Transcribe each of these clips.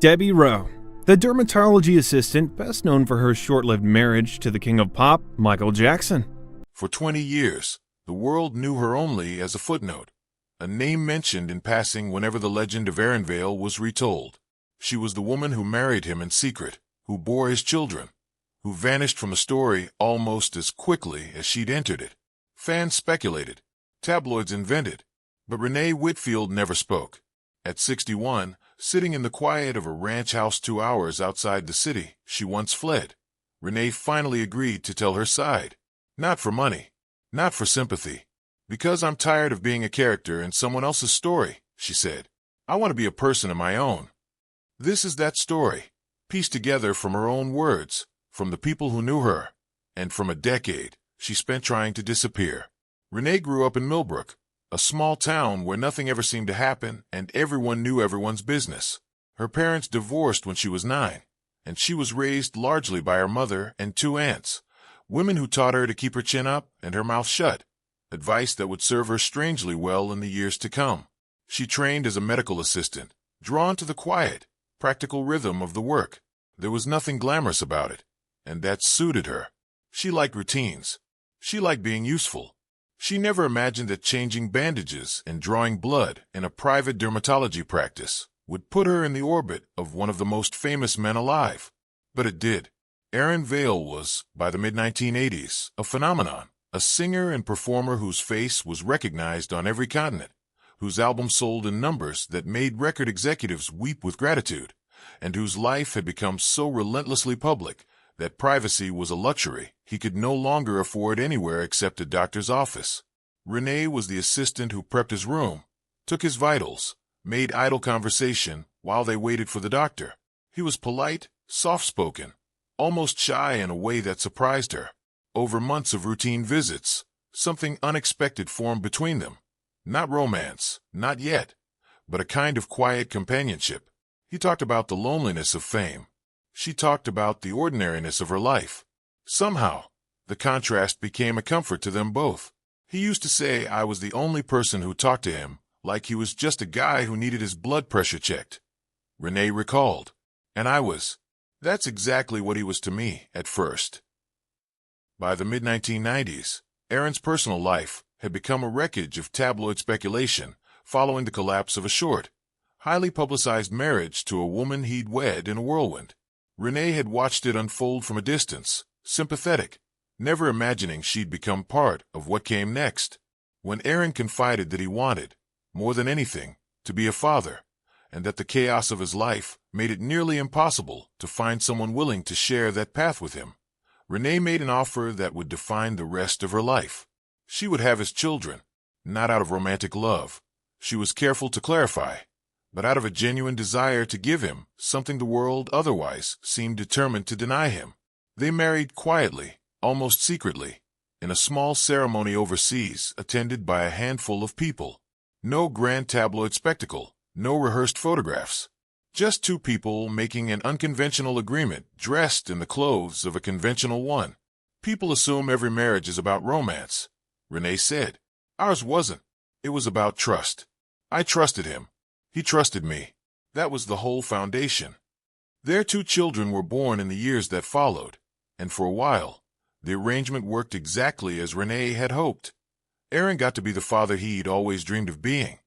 Debbie Rowe, the dermatology assistant best known for her short-lived marriage to the king of pop, Michael Jackson. For 20 years, the world knew her only as a footnote, a name mentioned in passing whenever the legend of Aaron Vale was retold. She was the woman who married him in secret, who bore his children, who vanished from the story almost as quickly as she'd entered it. Fans speculated, tabloids invented, but Renee Whitfield never spoke. At 61, sitting in the quiet of a ranch house 2 hours outside the city she once fled, Renee finally agreed to tell her side. Not for money, not for sympathy. Because I'm tired of being a character in someone else's story, she said. I want to be a person of my own. This is that story, pieced together from her own words, from the people who knew her, and from a decade she spent trying to disappear. Renee grew up in Millbrook, a small town where nothing ever seemed to happen and everyone knew everyone's business. Her parents divorced when she was 9, and she was raised largely by her mother and 2 aunts, women who taught her to keep her chin up and her mouth shut, advice that would serve her strangely well in the years to come. She trained as a medical assistant, drawn to the quiet, practical rhythm of the work. There was nothing glamorous about it, and that suited her. She liked routines. She liked being useful. She never imagined that changing bandages and drawing blood in a private dermatology practice would put her in the orbit of one of the most famous men alive. But it did. Aaron Vale was, by the mid-1980s, a phenomenon, a singer and performer whose face was recognized on every continent, whose album sold in numbers that made record executives weep with gratitude, and whose life had become so relentlessly public that privacy was a luxury he could no longer afford anywhere except a doctor's office. Renee was the assistant who prepped his room, took his vitals, made idle conversation while they waited for the doctor. He was polite, soft-spoken, almost shy in a way that surprised her. Over months of routine visits, something unexpected formed between them. Not romance, not yet, but a kind of quiet companionship. He talked about the loneliness of fame. She talked about the ordinariness of her life. Somehow, the contrast became a comfort to them both. He used to say I was the only person who talked to him, like he was just a guy who needed his blood pressure checked. Renee recalled. And I was. That's exactly what he was to me at first. By the mid-1990s, Aaron's personal life had become a wreckage of tabloid speculation following the collapse of a short, highly publicized marriage to a woman he'd wed in a whirlwind. Renee had watched it unfold from a distance, sympathetic, never imagining she'd become part of what came next. When Aaron confided that he wanted, more than anything, to be a father, and that the chaos of his life made it nearly impossible to find someone willing to share that path with him, Renee made an offer that would define the rest of her life. She would have his children, not out of romantic love, she was careful to clarify, but out of a genuine desire to give him something the world otherwise seemed determined to deny him. They married quietly, almost secretly, in a small ceremony overseas attended by a handful of people. No grand tabloid spectacle, no rehearsed photographs. Just 2 people making an unconventional agreement dressed in the clothes of a conventional one. People assume every marriage is about romance, Renee said. Ours wasn't. It was about trust. I trusted him. He trusted me. That was the whole foundation. Their 2 children were born in the years that followed, and for a while, the arrangement worked exactly as Renee had hoped. Aaron got to be the father he'd always dreamed of being,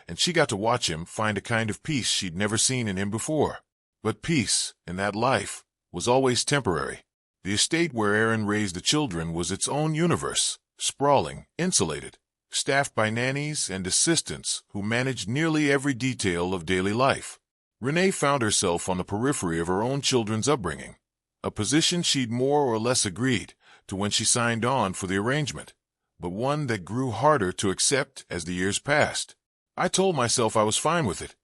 and she got to watch him find a kind of peace she'd never seen in him before. But peace, in that life, was always temporary. The estate where Aaron raised the children was its own universe, sprawling, insulated, staffed by nannies and assistants who managed nearly every detail of daily life. Renee found herself on the periphery of her own children's upbringing, a position she'd more or less agreed to when she signed on for the arrangement, but one that grew harder to accept as the years passed. I told myself I was fine with it,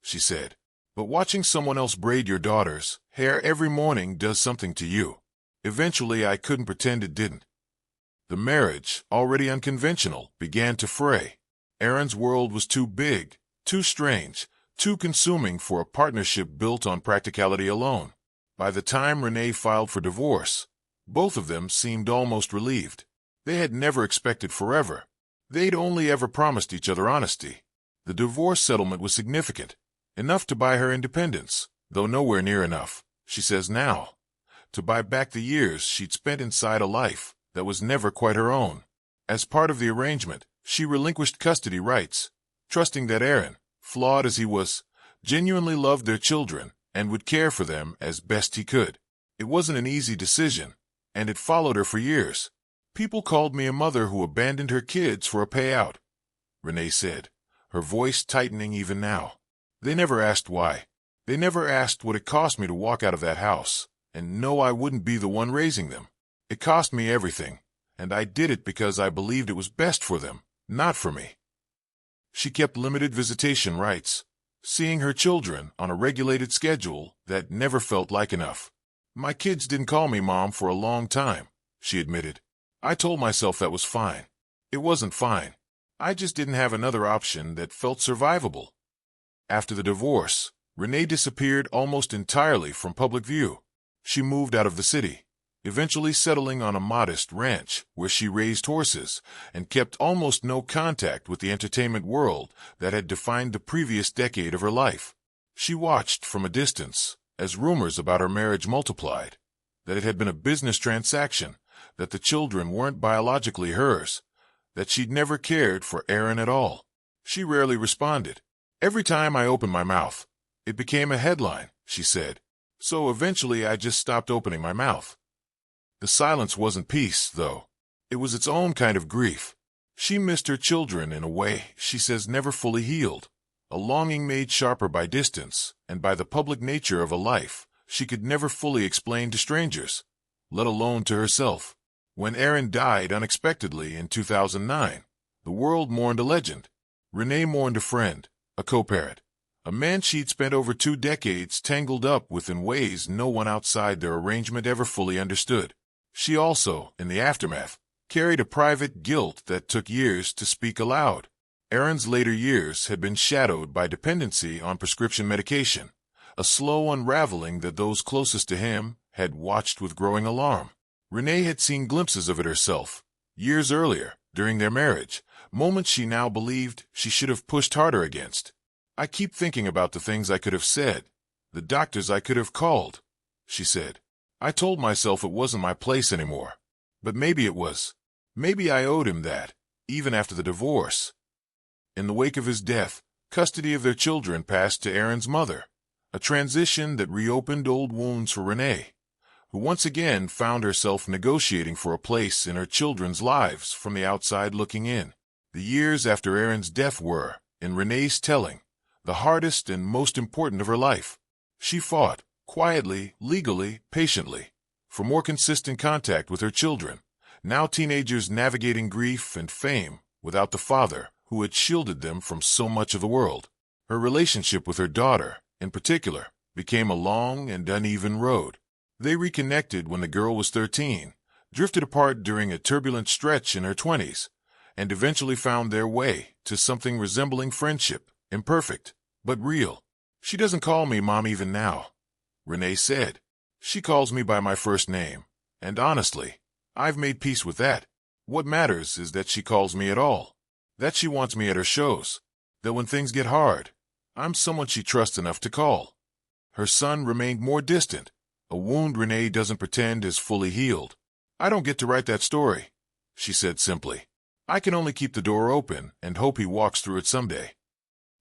she said, but watching someone else braid your daughter's hair every morning does something to you. Eventually I couldn't pretend it didn't. The marriage, already unconventional, began to fray. Aaron's world was too big, too strange, too consuming for a partnership built on practicality alone. By the time Renee filed for divorce, both of them seemed almost relieved. They had never expected forever. They'd only ever promised each other honesty. The divorce settlement was significant, enough to buy her independence, though nowhere near enough, she says now, to buy back the years she'd spent inside a life that was never quite her own. As part of the arrangement, she relinquished custody rights, trusting that Aaron, flawed as he was, genuinely loved their children and would care for them as best he could. It wasn't an easy decision, and it followed her for years. People called me a mother who abandoned her kids for a payout, Renee said, her voice tightening even now. They never asked why. They never asked what it cost me to walk out of that house, and know I wouldn't be the one raising them. It cost me everything, and I did it because I believed it was best for them, not for me. She kept limited visitation rights, seeing her children on a regulated schedule that never felt like enough. My kids didn't call me Mom for a long time, she admitted. I told myself that was fine. It wasn't fine. I just didn't have another option that felt survivable. After the divorce, Renee disappeared almost entirely from public view. She moved out of the city, eventually settling on a modest ranch where she raised horses and kept almost no contact with the entertainment world that had defined the previous decade of her life. She watched from a distance as rumors about her marriage multiplied, that it had been a business transaction, that the children weren't biologically hers, that she'd never cared for Aaron at all. She rarely responded. Every time I opened my mouth, it became a headline, she said. So eventually I just stopped opening my mouth. The silence wasn't peace, though. It was its own kind of grief. She missed her children in a way she says never fully healed, a longing made sharper by distance and by the public nature of a life she could never fully explain to strangers, let alone to herself. When Aaron died unexpectedly in 2009, the world mourned a legend. Renee mourned a friend, a co-parent, a man she'd spent over 2 decades tangled up with in ways no one outside their arrangement ever fully understood. She also, in the aftermath, carried a private guilt that took years to speak aloud. Aaron's later years had been shadowed by dependency on prescription medication, a slow unraveling that those closest to him had watched with growing alarm. Renee had seen glimpses of it herself, years earlier, during their marriage, moments she now believed she should have pushed harder against. I keep thinking about the things I could have said, the doctors I could have called, she said. I told myself it wasn't my place anymore. But maybe it was. Maybe I owed him that, even after the divorce. In the wake of his death, custody of their children passed to Aaron's mother, a transition that reopened old wounds for Renee, who once again found herself negotiating for a place in her children's lives from the outside looking in. The years after Aaron's death were, in Renee's telling, the hardest and most important of her life. She fought, quietly, legally, patiently, for more consistent contact with her children, now teenagers navigating grief and fame without the father who had shielded them from so much of the world. Her relationship with her daughter, in particular, became a long and uneven road. They reconnected when the girl was 13, drifted apart during a turbulent stretch in her 20s, and eventually found their way to something resembling friendship, imperfect, but real. She doesn't call me Mom even now, Renee said. She calls me by my first name, and honestly, I've made peace with that. What matters is that she calls me at all, that she wants me at her shows, that when things get hard, I'm someone she trusts enough to call. Her son remained more distant, a wound Renee doesn't pretend is fully healed. I don't get to write that story, she said simply. I can only keep the door open and hope he walks through it someday.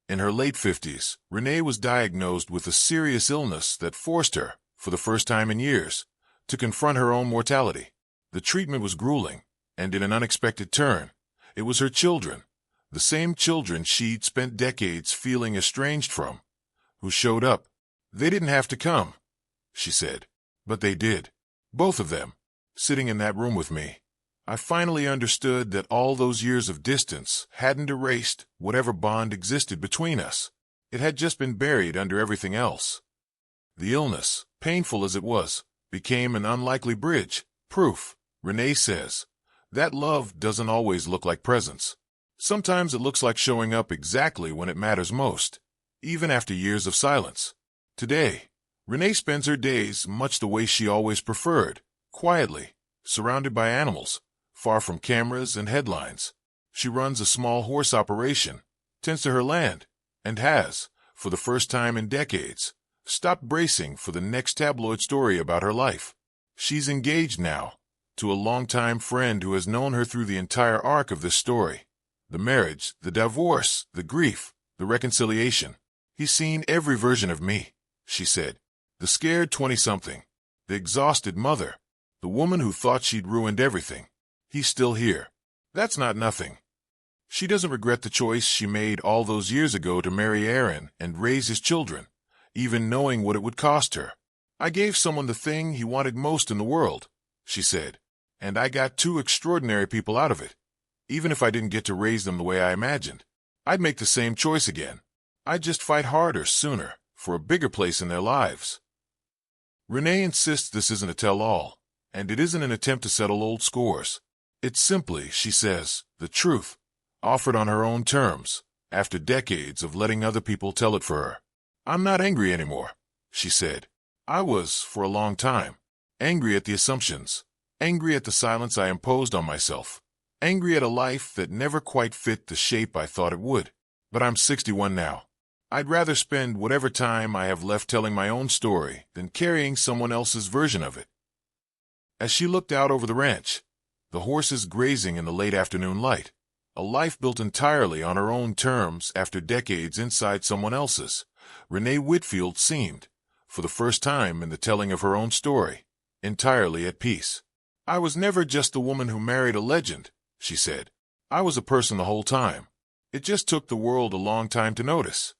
In her late 50s, Renee was diagnosed with a serious illness that forced her, for the first time in years, to confront her own mortality. The treatment was grueling, and in an unexpected turn, it was her children, the same children she'd spent decades feeling estranged from, who showed up. They didn't have to come, she said, but they did. Both of them, sitting in that room with me. I finally understood that all those years of distance hadn't erased whatever bond existed between us. It had just been buried under everything else. The illness, painful as it was, became an unlikely bridge, proof, Renee says, that love doesn't always look like presence. Sometimes it looks like showing up exactly when it matters most, even after years of silence. Today, Renee spends her days much the way she always preferred, quietly, surrounded by animals, far from cameras and headlines. She runs a small horse operation, tends to her land, and has, for the first time in decades, Stop bracing for the next tabloid story about her life. She's engaged now, to a longtime friend who has known her through the entire arc of this story. The marriage, the divorce, the grief, the reconciliation. He's seen every version of me, she said. The scared 20-something, the exhausted mother, the woman who thought she'd ruined everything. He's still here. That's not nothing. She doesn't regret the choice she made all those years ago to marry Aaron and raise his children, even knowing what it would cost her. I gave someone the thing he wanted most in the world, she said, and I got two extraordinary people out of it. Even if I didn't get to raise them the way I imagined, I'd make the same choice again. I'd just fight harder sooner for a bigger place in their lives. Renee insists this isn't a tell-all, and it isn't an attempt to settle old scores. It's simply, she says, the truth, offered on her own terms, after decades of letting other people tell it for her. I'm not angry anymore, she said. I was, for a long time, angry at the assumptions, angry at the silence I imposed on myself, angry at a life that never quite fit the shape I thought it would. But I'm 61 now. I'd rather spend whatever time I have left telling my own story than carrying someone else's version of it. As she looked out over the ranch, the horses grazing in the late afternoon light, a life built entirely on her own terms after decades inside someone else's, Renee Whitfield seemed, for the first time in the telling of her own story, entirely at peace. I was never just the woman who married a legend, she said. I was a person the whole time. It just took the world a long time to notice.